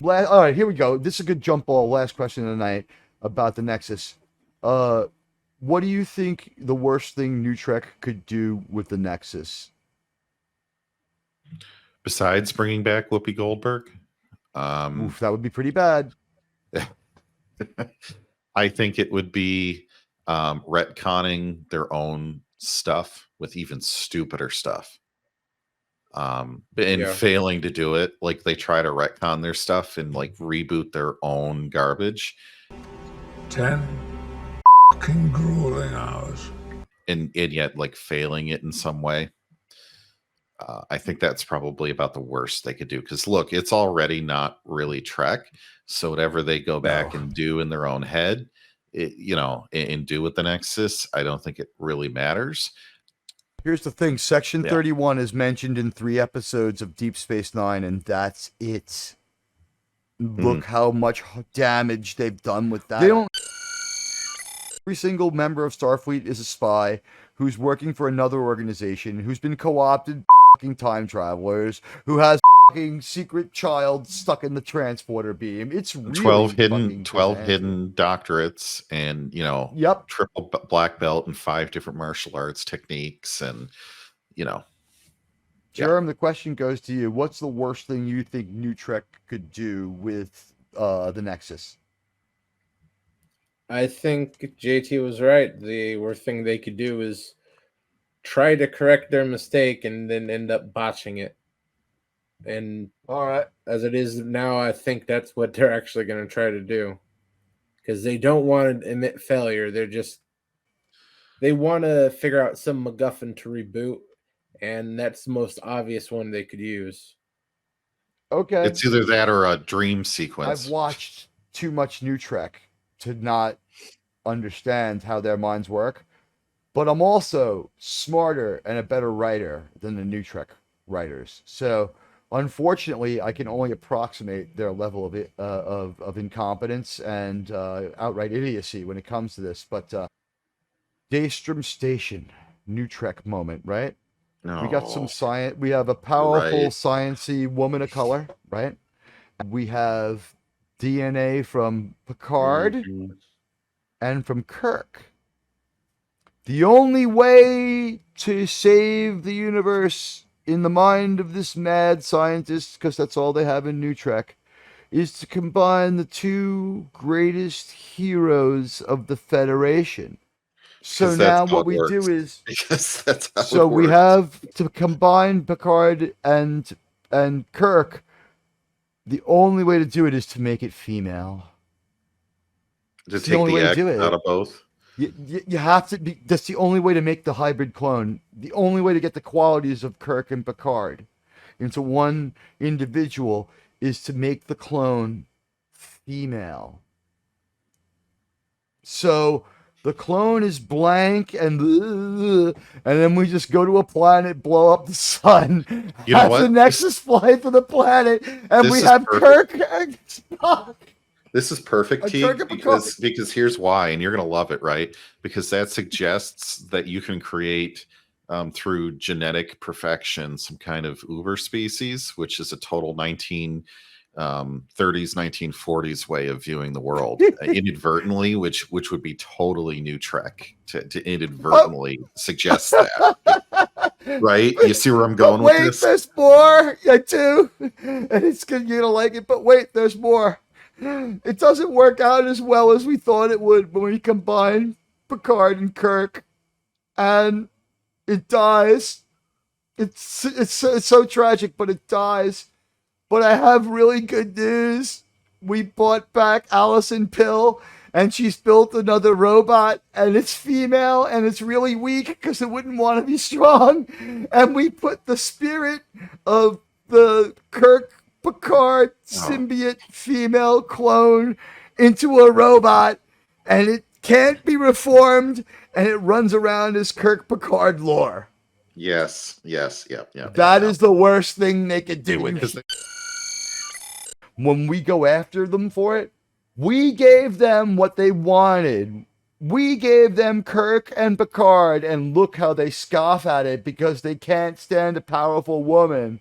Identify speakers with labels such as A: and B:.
A: All right, here we go. This is a good jump ball. Last question of the night about the Nexus. What do you think the worst thing Utrecht could do with the Nexus?
B: Besides bringing back Whoopi Goldberg,
A: Oof, that would be pretty bad.
B: I think it would be retconning their own stuff with even stupider stuff. And failing to do it, like they try to retcon their stuff and like reboot their own garbage.
C: 10 fucking grueling hours.
B: And yet like failing it in some way. I think that's probably about the worst they could do. Because look, it's already not really Trek. So whatever they go back and do in their own head, and do with the Nexus, I don't think it really matters.
A: Here's the thing. Section 31 is mentioned in 3 episodes of Deep Space Nine, and that's it. Look how much damage they've done with that. Every single member of Starfleet is a spy who's working for another organization, who's been co-opted time travelers, who has secret child stuck in the transporter beam. It's really
B: 12 hidden doctorates and triple black belt and 5 different martial arts techniques, and
A: Germ, the question goes to you. What's the worst thing you think Utrecht could do with the Nexus?
D: I think JT was right. The worst thing they could do is try to correct their mistake and then end up botching it. And
A: all right,
D: as it is now, I think that's what they're actually going to try to do, because they don't want to admit failure. They want to figure out some MacGuffin to reboot, and that's the most obvious one they could use.
A: Okay,
B: it's either that or a dream sequence.
A: I've watched too much Utrecht to not understand how their minds work, but I'm also smarter and a better writer than the Utrecht writers. So unfortunately, I can only approximate their level of incompetence and outright idiocy when it comes to this. But Daystrom Station, Utrecht moment, right?
B: No.
A: We got some science. We have a powerful, sciencey woman of color, right? We have DNA from Picard and from Kirk. The only way to save the universe in the mind of this mad scientist, because that's all they have in Utrecht, is to combine the 2 greatest heroes of the Federation. So now what we do is,
B: because that's how
A: so we have to combine Picard and Kirk. The only way to do it is to make it female.
B: To take the X out of both.
A: You have to be. That's the only way to make the hybrid clone. The only way to get the qualities of Kirk and Picard into one individual is to make the clone female. So the clone is blank, and then we just go to a planet, blow up the sun, have the Nexus fly to the planet, and we have Kirk and Spock.
B: This is perfect, Teague, because here's why, and you're going to love it, right? Because that suggests that you can create, through genetic perfection, some kind of uber species, which is a total 1930s, 1940s way of viewing the world, inadvertently, which would be totally new Trek to inadvertently suggest that. Right? You see where I'm going with this?
A: Wait, there's more. I do. And you're going to like it, but wait, there's more. It doesn't work out as well as we thought it would when we combine Picard and Kirk, and it dies. It's so tragic, but it dies. But I have really good news. We brought back Allison Pill, and she's built another robot, and it's female, and it's really weak because it wouldn't want to be strong. And we put the spirit of the Kirk Picard symbiote female clone into a robot, and it can't be reformed, and it runs around as Kirk Picard lore.
B: Yes, yeah.
A: That is the worst thing they could do with it. When we go after them for it, we gave them what they wanted. We gave them Kirk and Picard, and look how they scoff at it because they can't stand a powerful woman.